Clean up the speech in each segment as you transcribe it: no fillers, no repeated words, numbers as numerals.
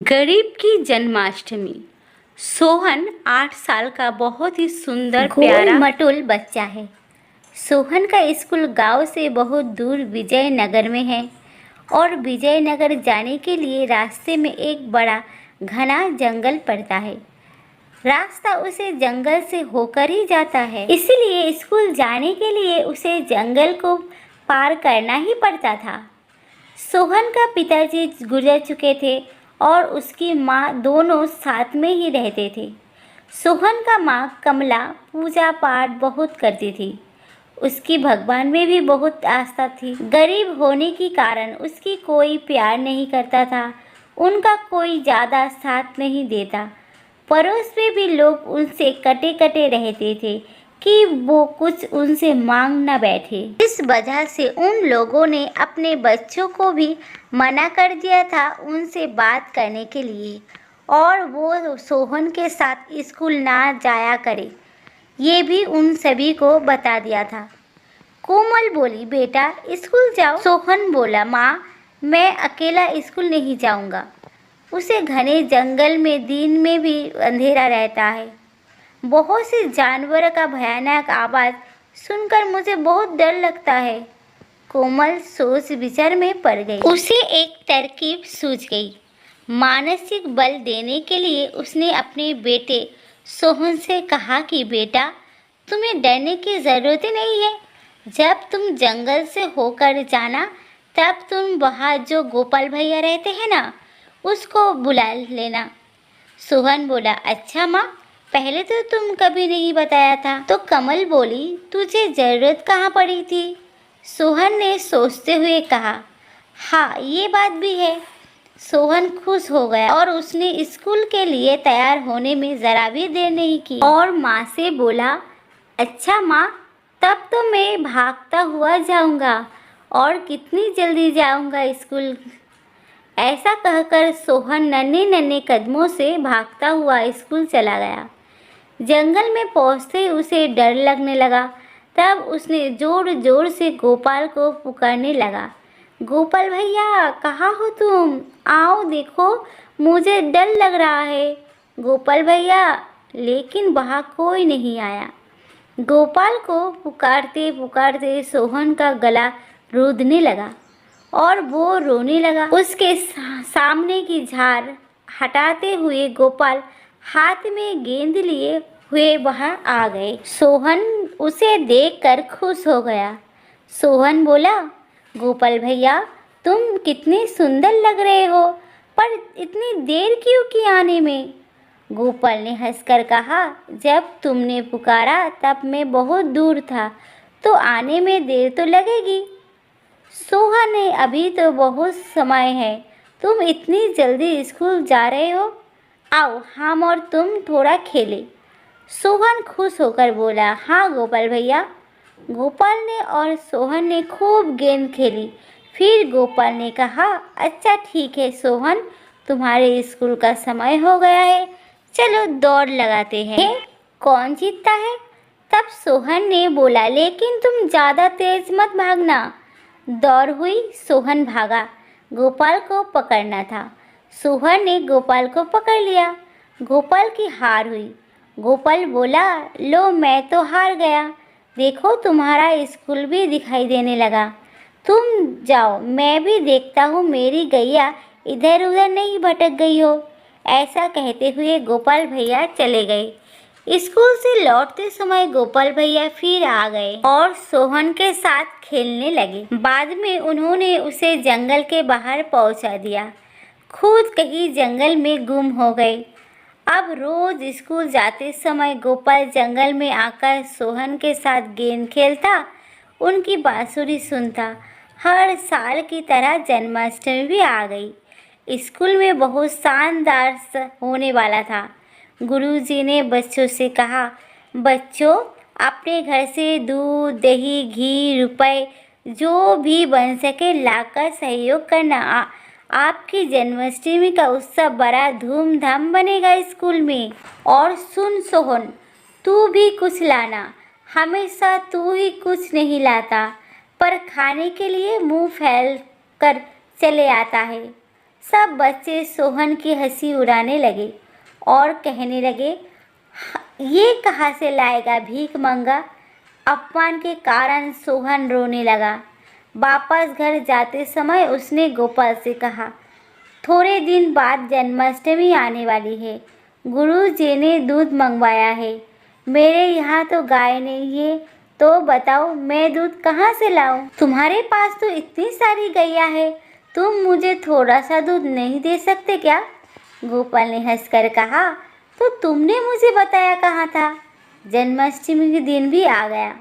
गरीब की जन्माष्टमी। सोहन 8 साल का बहुत ही सुंदर गोल प्यारा मटोल बच्चा है। सोहन का स्कूल गांव से बहुत दूर विजयनगर में है और विजयनगर जाने के लिए रास्ते में एक बड़ा घना जंगल पड़ता है। रास्ता उसे जंगल से होकर ही जाता है, इसलिए स्कूल जाने के लिए उसे जंगल को पार करना ही पड़ता था। सोहन का पिताजी गुजर चुके थे और उसकी माँ दोनों साथ में ही रहते थे। सोहन का माँ कमला पूजा पाठ बहुत करती थी। उसकी भगवान में भी बहुत आस्था थी। गरीब होने के कारण उसकी कोई प्यार नहीं करता था, उनका कोई ज़्यादा साथ नहीं देता। पड़ोस में भी लोग उनसे कटे कटे रहते थे कि वो कुछ उनसे मांग न बैठे। इस वजह से उन लोगों ने अपने बच्चों को भी मना कर दिया था उनसे बात करने के लिए, और वो सोहन के साथ स्कूल ना जाया करे, ये भी उन सभी को बता दिया था। कोमल बोली, बेटा स्कूल जाओ। सोहन बोला, माँ मैं अकेला स्कूल नहीं जाऊँगा। उसे घने जंगल में दिन में भी अंधेरा रहता है। बहुत से जानवरों का भयानक आवाज़ सुनकर मुझे बहुत डर लगता है। कोमल सोच विचार में पड़ गई। उसे एक तरकीब सूझ गई। मानसिक बल देने के लिए उसने अपने बेटे सोहन से कहा कि बेटा तुम्हें डरने की ज़रूरत ही नहीं है। जब तुम जंगल से होकर जाना तब तुम वहाँ जो गोपाल भैया रहते हैं ना, उसको बुला लेना। सोहन बोला, अच्छा माँ, पहले तो तुम कभी नहीं बताया था। तो कमल बोली, तुझे ज़रूरत कहाँ पड़ी थी? सोहन ने सोचते हुए कहा, हाँ ये बात भी है। सोहन खुश हो गया और उसने स्कूल के लिए तैयार होने में ज़रा भी देर नहीं की और माँ से बोला, अच्छा माँ, तब तो मैं भागता हुआ जाऊँगा, और कितनी जल्दी जाऊँगा स्कूल। ऐसा कहकर सोहन नन्हे नन्हे कदमों से भागता हुआ स्कूल चला गया। जंगल में पहुंचते उसे डर लगने लगा। तब उसने जोर जोर से गोपाल को पुकारने लगा, गोपाल भैया कहाँ हो तुम? आओ देखो, मुझे डर लग रहा है। गोपाल भैया, लेकिन वहाँ कोई नहीं आया। गोपाल को पुकारते पुकारते सोहन का गला रूंधने लगा और वो रोने लगा। उसके सामने की झाड़ हटाते हुए गोपाल हाथ में गेंद लिए हुए वहां आ गए। सोहन उसे देखकर खुश हो गया। सोहन बोला, गोपाल भैया तुम कितने सुंदर लग रहे हो, पर इतनी देर क्यों की आने में? गोपाल ने हंसकर कहा, जब तुमने पुकारा तब मैं बहुत दूर था, तो आने में देर तो लगेगी। सोहन ने, अभी तो बहुत समय है, तुम इतनी जल्दी स्कूल जा रहे हो, आओ हम और तुम थोड़ा खेलें। सोहन खुश होकर बोला, हाँ गोपाल भैया। गोपाल ने और सोहन ने खूब गेंद खेली। फिर गोपाल ने कहा, अच्छा ठीक है सोहन, तुम्हारे स्कूल का समय हो गया है, चलो दौड़ लगाते हैं, कौन जीतता है? तब सोहन ने बोला, लेकिन तुम ज़्यादा तेज मत भागना। दौड़ हुई, सोहन भागा, गोपाल को पकड़ना था। सोहन ने गोपाल को पकड़ लिया। गोपाल की हार हुई। गोपाल बोला, लो मैं तो हार गया, देखो तुम्हारा स्कूल भी दिखाई देने लगा। तुम जाओ, मैं भी देखता हूँ मेरी गैया इधर उधर नहीं भटक गई हो। ऐसा कहते हुए गोपाल भैया चले गए। स्कूल से लौटते समय गोपाल भैया फिर आ गए और सोहन के साथ खेलने लगे। बाद में उन्होंने उसे जंगल के बाहर पहुंचा दिया, खुद कहीं जंगल में गुम हो गए। अब रोज स्कूल जाते समय गोपाल जंगल में आकर सोहन के साथ गेंद खेलता, उनकी बांसुरी सुनता। हर साल की तरह जन्माष्टमी भी आ गई। स्कूल में बहुत शानदार होने वाला था। गुरुजी ने बच्चों से कहा, बच्चों अपने घर से दूध, दही, घी, रुपए जो भी बन सके लाकर सहयोग करना। आपकी जन्माष्टमी का उत्सव बड़ा धूमधाम बनेगा स्कूल में। और सुन सोहन, तू भी कुछ लाना, हमेशा तू ही कुछ नहीं लाता, पर खाने के लिए मुंह फैल कर चले आता है। सब बच्चे सोहन की हंसी उड़ाने लगे और कहने लगे, ये कहाँ से लाएगा भीख मंगा। अपमान के कारण सोहन रोने लगा। वापस घर जाते समय उसने गोपाल से कहा, थोड़े दिन बाद जन्माष्टमी आने वाली है। गुरुजी ने दूध मंगवाया है। मेरे यहाँ तो गाय नहीं है, तो बताओ मैं दूध कहाँ से लाऊं? तुम्हारे पास तो इतनी सारी गैया है, तुम मुझे थोड़ा सा दूध नहीं दे सकते क्या? गोपाल ने हंसकर कहा, तो तुमने मुझे बताया कहाँ था? जन्माष्टमी के दिन भी आ गया।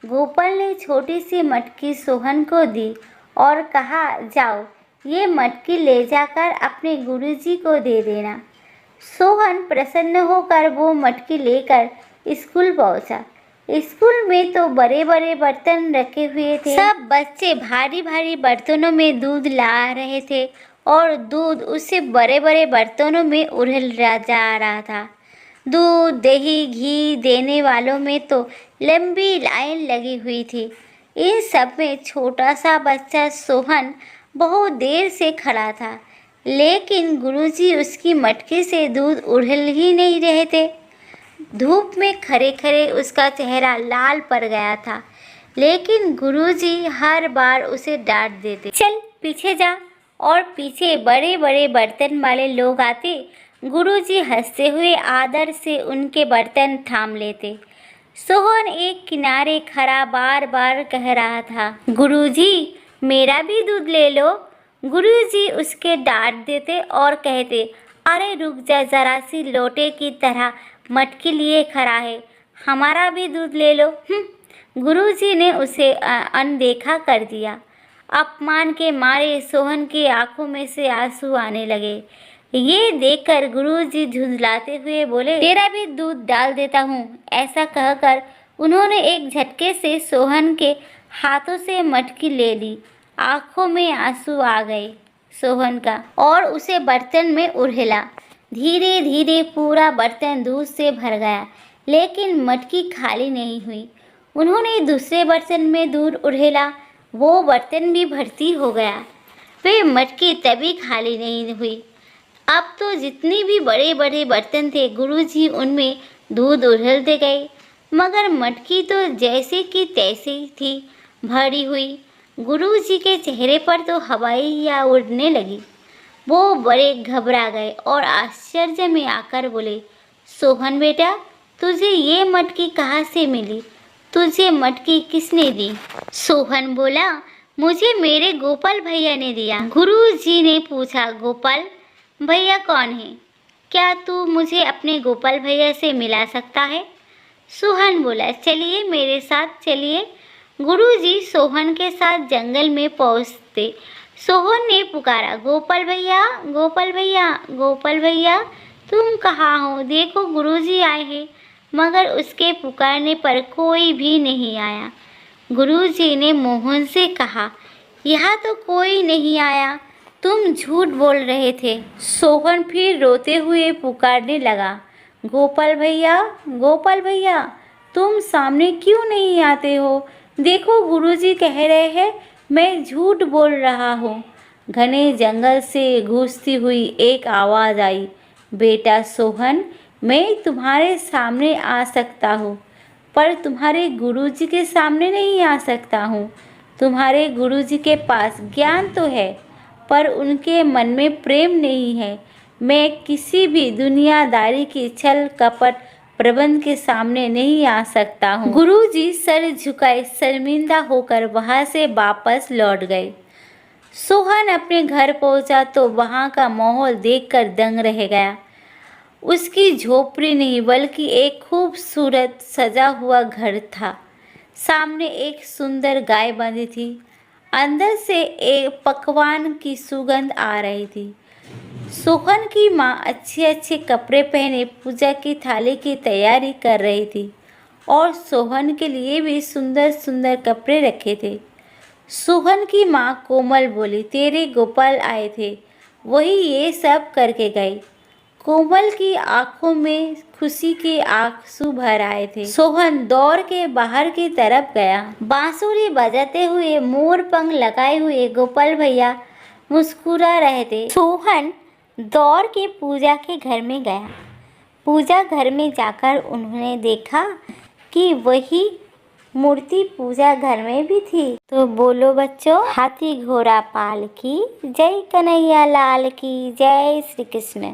गोपाल ने छोटी सी मटकी सोहन को दी और कहा, जाओ ये मटकी ले जाकर अपने गुरुजी को दे देना। सोहन प्रसन्न होकर वो मटकी लेकर स्कूल पहुंचा। स्कूल में तो बड़े बड़े बर्तन रखे हुए थे। सब बच्चे भारी भारी बर्तनों में दूध ला रहे थे और दूध उससे बड़े बड़े बर्तनों में उड़ल जा रहा था। दूध, दही, घी देने वालों में तो लंबी लाइन लगी हुई थी। इन सब में छोटा सा बच्चा सोहन बहुत देर से खड़ा था, लेकिन गुरुजी उसकी मटकी से दूध उड़ल ही नहीं रहे थे। धूप में खड़े खड़े उसका चेहरा लाल पड़ गया था, लेकिन गुरुजी हर बार उसे डांट देते, चल पीछे जा। और पीछे बड़े बड़े बर्तन वाले लोग आते। गुरुजी हंसते हुए आदर से उनके बर्तन थाम लेते। सोहन एक किनारे खड़ा बार बार कह रहा था, गुरुजी मेरा भी दूध ले लो। गुरुजी उसके डांट देते और कहते, अरे रुक जा, जरा सी लोटे की तरह मटकी लिए खड़ा है, हमारा भी दूध ले लो। गुरुजी ने उसे अनदेखा कर दिया। अपमान के मारे सोहन की आंखों में से आंसू आने लगे। ये देखकर गुरुजी झुंझलाते हुए बोले, तेरा भी दूध डाल देता हूँ। ऐसा कहकर उन्होंने एक झटके से सोहन के हाथों से मटकी ले ली। आंखों में आंसू आ गए सोहन का और उसे बर्तन में उड़ेला। धीरे धीरे पूरा बर्तन दूध से भर गया, लेकिन मटकी खाली नहीं हुई। उन्होंने दूसरे बर्तन में दूध उड़ेला, वो बर्तन भी भर्ती हो गया। वे मटकी तभी खाली नहीं हुई। अब तो जितने भी बड़े बड़े बर्तन थे, गुरुजी उनमें दूध उड़ेलते गए, मगर मटकी तो जैसे कि तैसे ही थी, भरी हुई। गुरुजी के चेहरे पर तो हवाइयाँ उड़ने लगी। वो बड़े घबरा गए और आश्चर्य में आकर बोले, सोहन बेटा, तुझे ये मटकी कहाँ से मिली? तुझे मटकी किसने दी? सोहन बोला, मुझे मेरे गोपाल भैया ने दिया। गुरुजी ने पूछा, गोपाल भैया कौन है? क्या तू मुझे अपने गोपाल भैया से मिला सकता है? सोहन बोला, चलिए मेरे साथ चलिए। गुरुजी सोहन के साथ जंगल में पहुंचते सोहन ने पुकारा, गोपाल भैया, गोपाल भैया, गोपाल भैया, तुम कहाँ हो? देखो गुरुजी आए हैं। मगर उसके पुकारने पर कोई भी नहीं आया। गुरुजी ने मोहन से कहा, यहाँ तो कोई नहीं आया, तुम झूठ बोल रहे थे। सोहन फिर रोते हुए पुकारने लगा, गोपाल भैया, गोपाल भैया, तुम सामने क्यों नहीं आते हो? देखो गुरुजी कह रहे हैं मैं झूठ बोल रहा हूँ। घने जंगल से गूंजती हुई एक आवाज़ आई, बेटा सोहन, मैं तुम्हारे सामने आ सकता हूँ, पर तुम्हारे गुरुजी के सामने नहीं आ सकता हूँ। तुम्हारे गुरुजी के पास ज्ञान तो है, पर उनके मन में प्रेम नहीं है। मैं किसी भी दुनियादारी की छल कपट प्रबंध के सामने नहीं आ सकता हूँ। गुरुजी सर झुकाए शर्मिंदा होकर वहाँ से वापस लौट गए। सोहन अपने घर पहुँचा तो वहाँ का माहौल देखकर दंग रह गया। उसकी झोपड़ी नहीं बल्कि एक खूबसूरत सजा हुआ घर था। सामने एक सुंदर गाय बंधी थी। अंदर से एक पकवान की सुगंध आ रही थी। सोहन की माँ अच्छे अच्छे कपड़े पहने पूजा की थाली की तैयारी कर रही थी और सोहन के लिए भी सुंदर सुंदर कपड़े रखे थे। सोहन की माँ कोमल बोली, तेरे गोपाल आए थे, वही ये सब करके गए। कोमल की आंखों में खुशी के आंसू भर आए थे। सोहन दौड़ के बाहर की तरफ गया। बांसुरी बजाते हुए मोर पंख लगाए हुए गोपाल भैया मुस्कुरा रहे थे। सोहन दौड़ के पूजा के घर में गया। पूजा घर में जाकर उन्होंने देखा कि वही मूर्ति पूजा घर में भी थी। तो बोलो बच्चों, हाथी घोड़ा पाल की जय, कन्हैया लाल की जय, श्री कृष्ण।